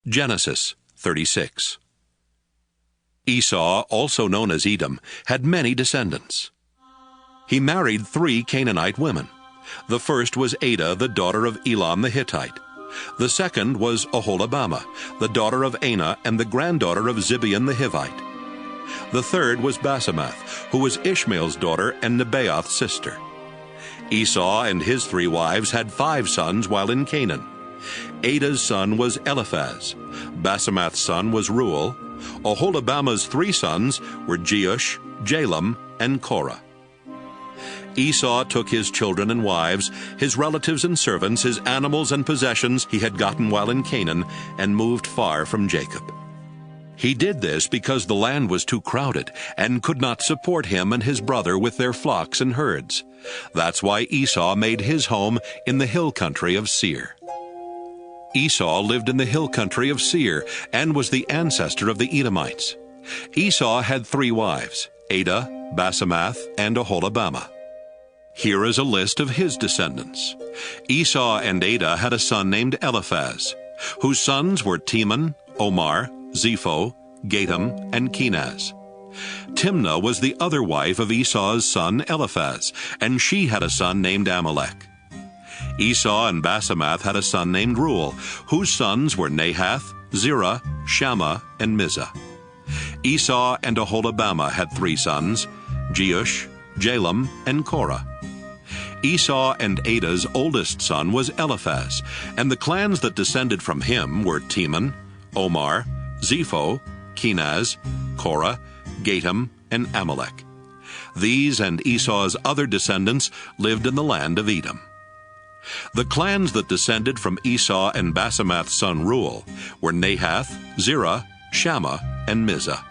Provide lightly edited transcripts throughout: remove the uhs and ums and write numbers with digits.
Genesis 36. Esau, also known as Edom, had many descendants. He married 3 Canaanite women. The first was Adah, the daughter of Elon the Hittite. The second was Oholibamah, the daughter of Anah and the granddaughter of Zibeon the Hivite. The third was Basemath, who was Ishmael's daughter and Nebaioth's sister. Esau and his 3 wives had 5 sons while in Canaan. Adah's son was Eliphaz. Basemath's son was Reuel. Oholibamah's 3 sons were Jeush, Jalam, and Korah. Esau took his children and wives, his relatives and servants, his animals and possessions he had gotten while in Canaan, and moved far from Jacob. He did this because the land was too crowded and could not support him and his brother with their flocks and herds. That's why Esau made his home in the hill country of Seir. Esau lived in the hill country of Seir and was the ancestor of the Edomites. Esau had 3 wives, Adah, Basemath, and Oholibamah. Here is a list of his descendants. Esau and Adah had a son named Eliphaz, whose sons were Teman, Omar, Zepho, Gatam, and Kenaz. Timnah was the other wife of Esau's son Eliphaz, and she had a son named Amalek. Esau and Basemath had a son named Reuel, whose sons were Nahath, Zerah, Shammah, and Mizah. Esau and Oholibamah had 3 sons, Jeush, Jalam, and Korah. Esau and Adah's oldest son was Eliphaz, and the clans that descended from him were Teman, Omar, Zepho, Kenaz, Korah, Gatam, and Amalek. These and Esau's other descendants lived in the land of Edom. The clans that descended from Esau and Basemath's son Reuel were Nahath, Zerah, Shammah, and Mizah.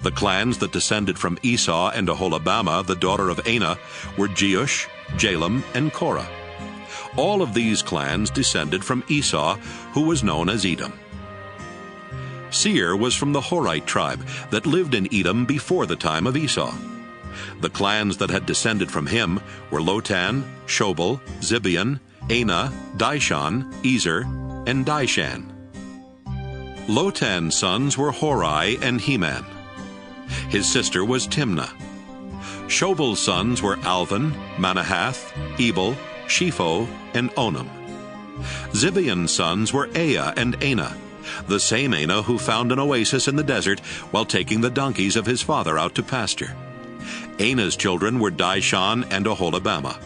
The clans that descended from Esau and Oholibamah, the daughter of Anah, were Jeush, Jalam, and Korah. All of these clans descended from Esau, who was known as Edom. Seir was from the Horite tribe that lived in Edom before the time of Esau. The clans that had descended from him were Lotan, Shobal, Zibeon, Anah, Dishon, Ezer, and Dishan. Lotan's sons were Horai and Heman. His sister was Timnah. Shobal's sons were Alvan, Manahath, Ebal, Shepho, and Onam. Zibeon's sons were Ea and Anah, the same Anah who found an oasis in the desert while taking the donkeys of his father out to pasture. Anah's children were Dishon and Oholibamah.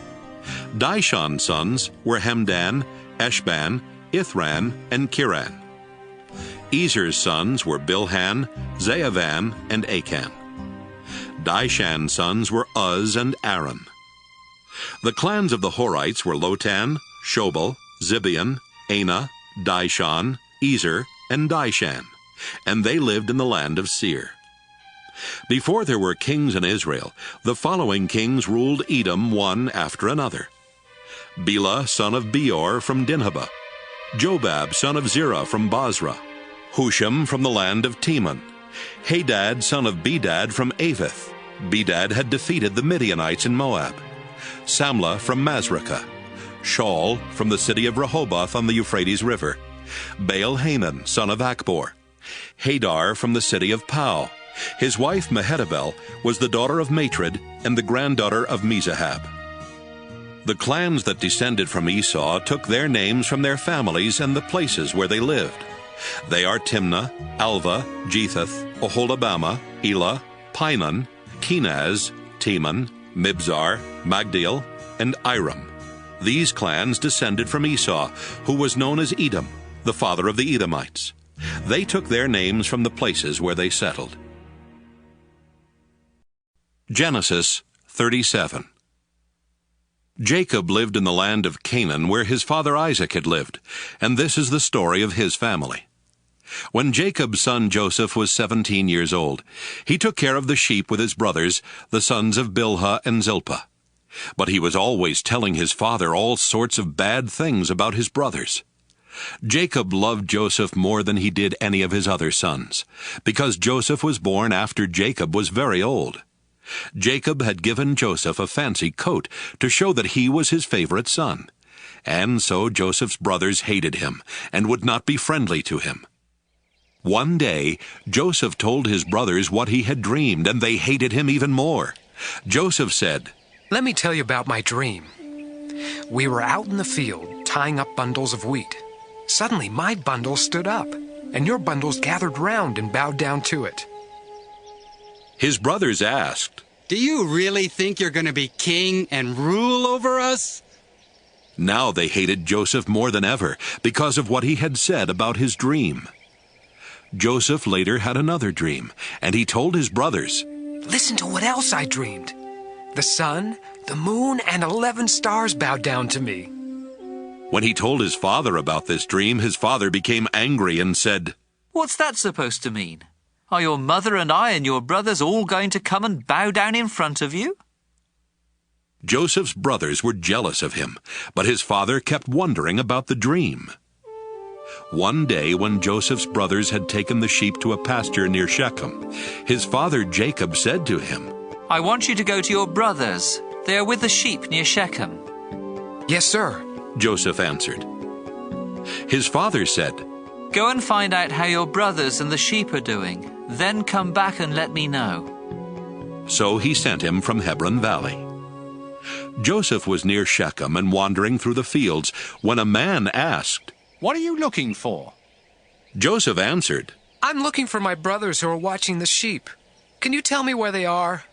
Dishon's sons were Hemdan, Eshban, Ithran, and Kiran. Ezer's sons were Bilhan, Zaavan, and Achan. Dishan's sons were Uz and Aaron. The clans of the Horites were Lotan, Shobal, Zibeon, Anah, Dishon, Ezer, and Dishan, and they lived in the land of Seir. Before there were kings in Israel, the following kings ruled Edom one after another: Bela, son of Beor, from Dinhabah; Jobab, son of Zerah, from Basra; Husham, from the land of Teman; Hadad, son of Bedad, from Avith. Bedad had defeated the Midianites in Moab; Samlah, from Masrekah; Shaul, from the city of Rehoboth on the Euphrates River; Baal-Haman, son of Akbor; Hadar, from the city of Pau. His wife Mehetabel was the daughter of Matred and the granddaughter of Mezahab. The clans that descended from Esau took their names from their families and the places where they lived. They are Timnah, Alva, Jetheth, Oholibamah, Elah, Pinon, Kenaz, Teman, Mibzar, Magdiel, and Iram. These clans descended from Esau, who was known as Edom, the father of the Edomites. They took their names from the places where they settled. Genesis 37. Jacob lived in the land of Canaan, where his father Isaac had lived, and this is the story of his family. When Jacob's son Joseph was 17 years old, he took care of the sheep with his brothers, the sons of Bilhah and Zilpah. But he was always telling his father all sorts of bad things about his brothers. Jacob loved Joseph more than he did any of his other sons, because Joseph was born after Jacob was very old. Jacob had given Joseph a fancy coat to show that he was his favorite son. And so Joseph's brothers hated him and would not be friendly to him. One day, Joseph told his brothers what he had dreamed, and they hated him even more. Joseph said, "Let me tell you about my dream. We were out in the field, tying up bundles of wheat. Suddenly, my bundle stood up, and your bundles gathered round and bowed down to it." His brothers asked, "Do you really think you're going to be king and rule over us?" Now they hated Joseph more than ever because of what he had said about his dream. Joseph later had another dream, and he told his brothers, "Listen to what else I dreamed. The sun, the moon, and 11 stars bowed down to me." When he told his father about this dream, his father became angry and said, "What's that supposed to mean? Are your mother and I and your brothers all going to come and bow down in front of you?" Joseph's brothers were jealous of him, but his father kept wondering about the dream. One day when Joseph's brothers had taken the sheep to a pasture near Shechem, his father Jacob said to him, "I want you to go to your brothers. They are with the sheep near Shechem." "Yes, sir," Joseph answered. His father said, "Go and find out how your brothers and the sheep are doing. Then come back and let me know." So he sent him from Hebron Valley. Joseph was near Shechem and wandering through the fields when a man asked, "What are you looking for?" Joseph answered, "I'm looking for my brothers who are watching the sheep. Can you tell me where they are?"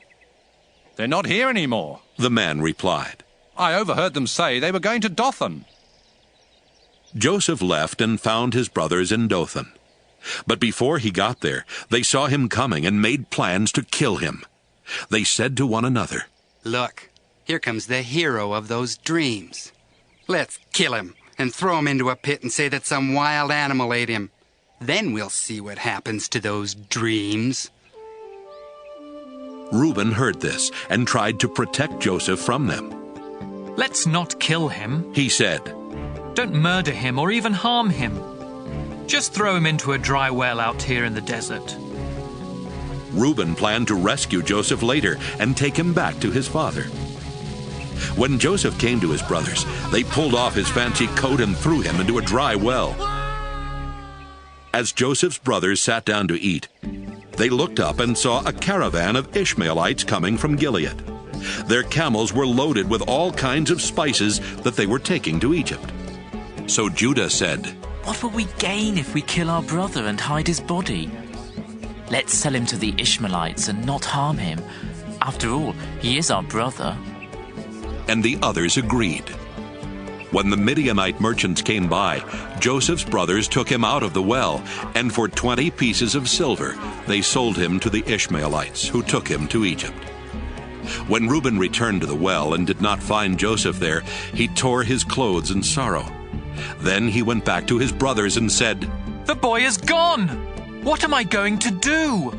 "They're not here anymore," the man replied. "I overheard them say they were going to Dothan." Joseph left and found his brothers in Dothan. But before he got there, they saw him coming and made plans to kill him. They said to one another, "Look, here comes the hero of those dreams. Let's kill him and throw him into a pit and say that some wild animal ate him. Then we'll see what happens to those dreams." Reuben heard this and tried to protect Joseph from them. "Let's not kill him," He said, "Don't murder him or even harm him. Just throw him into a dry well out here in the desert." Reuben planned to rescue Joseph later and take him back to his father. When Joseph came to his brothers, they pulled off his fancy coat and threw him into a dry well. As Joseph's brothers sat down to eat, they looked up and saw a caravan of Ishmaelites coming from Gilead. Their camels were loaded with all kinds of spices that they were taking to Egypt. So Judah said, "What will we gain if we kill our brother and hide his body? Let's sell him to the Ishmaelites and not harm him. After all, he is our brother." And the others agreed. When the Midianite merchants came by, Joseph's brothers took him out of the well, and for 20 pieces of silver they sold him to the Ishmaelites, who took him to Egypt. When Reuben returned to the well and did not find Joseph there, he tore his clothes in sorrow. Then he went back to his brothers and said, "The boy is gone! What am I going to do?"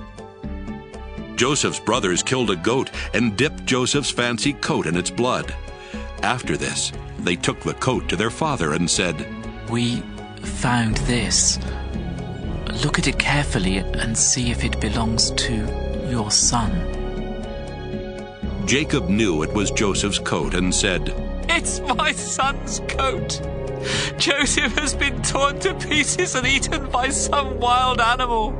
Joseph's brothers killed a goat and dipped Joseph's fancy coat in its blood. After this, they took the coat to their father and said, "We found this. Look at it carefully and see if it belongs to your son." Jacob knew it was Joseph's coat and said, "It's my son's coat. Joseph has been torn to pieces and eaten by some wild animal."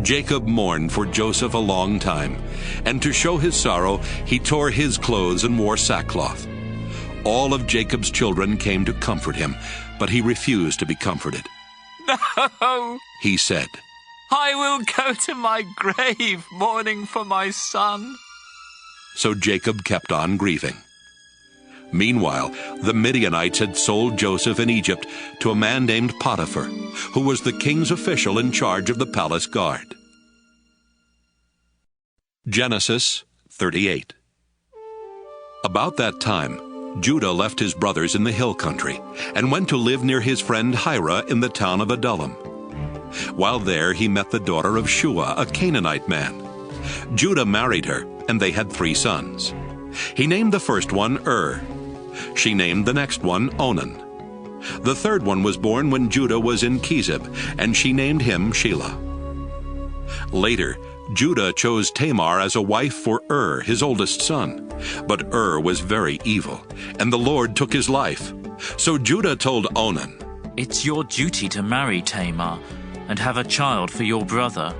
Jacob mourned for Joseph a long time, and to show his sorrow, he tore his clothes and wore sackcloth. All of Jacob's children came to comfort him, but he refused to be comforted. "No," He said, "I will go to my grave mourning for my son." So Jacob kept on grieving. Meanwhile, the Midianites had sold Joseph in Egypt to a man named Potiphar, who was the king's official in charge of the palace guard. Genesis 38. About that time, Judah left his brothers in the hill country and went to live near his friend Hira in the town of Adullam. While there, he met the daughter of Shua, a Canaanite man. Judah married her, and they had 3 sons. He named the first one She named the next one Onan. The third one was born when Judah was in Chezib, and she named him Shelah. Later, Judah chose Tamar as a wife for his oldest son. But was very evil, and the Lord took his life. So Judah told Onan, It's your duty to marry Tamar and have a child for your brother.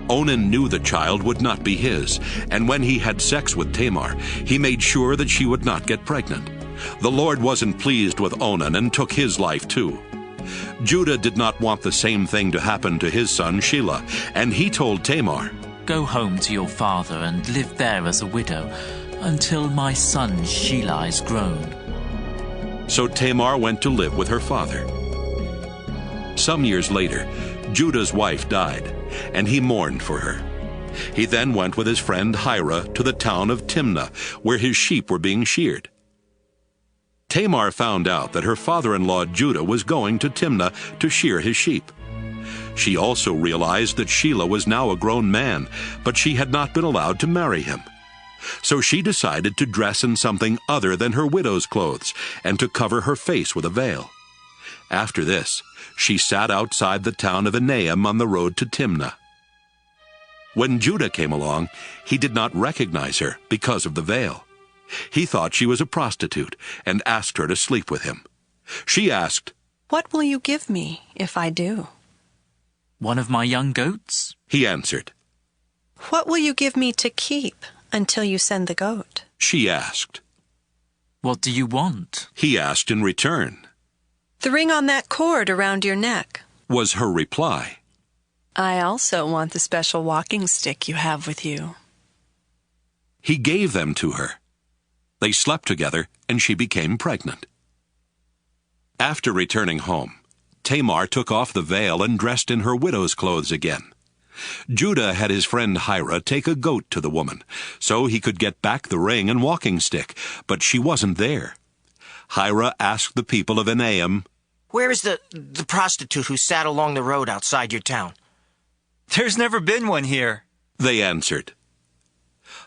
Onan knew the child would not be his, and when he had sex with Tamar, he made sure that she would not get pregnant. The Lord wasn't pleased with Onan and took his life too. Judah did not want the same thing to happen to his son Shelah, and he told Tamar, Go home to your father and live there as a widow until my son Shelah is grown. So Tamar went to live with her father. Some years later, Judah's wife died, and he mourned for her. He then went with his friend Hira to the town of Timnah, where his sheep were being sheared. Tamar found out that her father-in-law Judah was going to Timnah to shear his sheep. She also realized that Shelah was now a grown man, but she had not been allowed to marry him. So she decided to dress in something other than her widow's clothes and to cover her face with a veil. After this, she sat outside the town of Enaim on the road to Timnah. When Judah came along, he did not recognize her because of the veil. He thought she was a prostitute and asked her to sleep with him. She asked, What will you give me if I do? One of my young goats? He answered. What will you give me to keep until you send the goat? She asked. What do you want? He asked in return. The ring on that cord around your neck, Was her reply. I also want the special walking stick you have with you. He gave them to her. They slept together, and she became pregnant. After returning home, Tamar took off the veil and dressed in her widow's clothes again. Judah had his friend Hira take a goat to the woman, so he could get back the ring and walking stick, but she wasn't there. Hira asked the people of Enaim, Where is the prostitute who sat along the road outside your town? There's never been one here, they answered.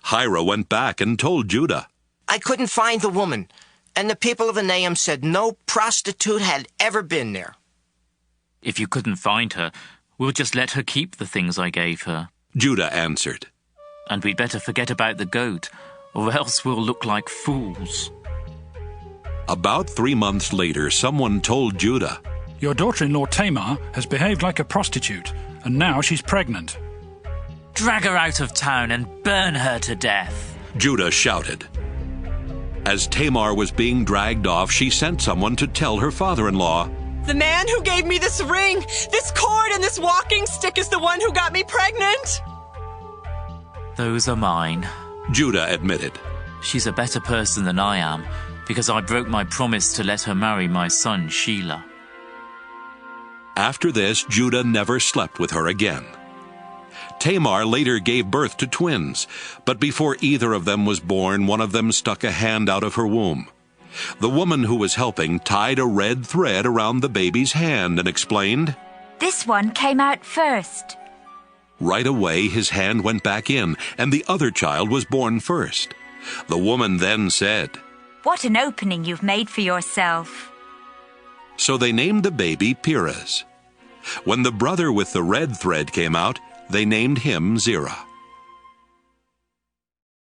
Hira went back and told Judah. I couldn't find the woman, and the people of Enaim said no prostitute had ever been there. If you couldn't find her, we'll just let her keep the things I gave her. Judah answered. And we'd better forget about the goat, or else we'll look like fools. About 3 months later, someone told Judah, Your daughter-in-law Tamar has behaved like a prostitute, and now she's pregnant. Drag her out of town and burn her to death. Judah shouted. As Tamar was being dragged off, she sent someone to tell her father-in-law, The man who gave me this ring, this cord, and this walking stick is the one who got me pregnant. Those are mine, Judah admitted. She's a better person than I am, because I broke my promise to let her marry my son Shelah. After this, Judah never slept with her again. Tamar later gave birth to twins, but before either of them was born, one of them stuck a hand out of her womb. The woman who was helping tied a red thread around the baby's hand and explained, This one came out first. Right away, his hand went back in, and the other child was born first. The woman then said, What an opening you've made for yourself. So they named the baby Perez. When the brother with the red thread came out, they named him Zerah.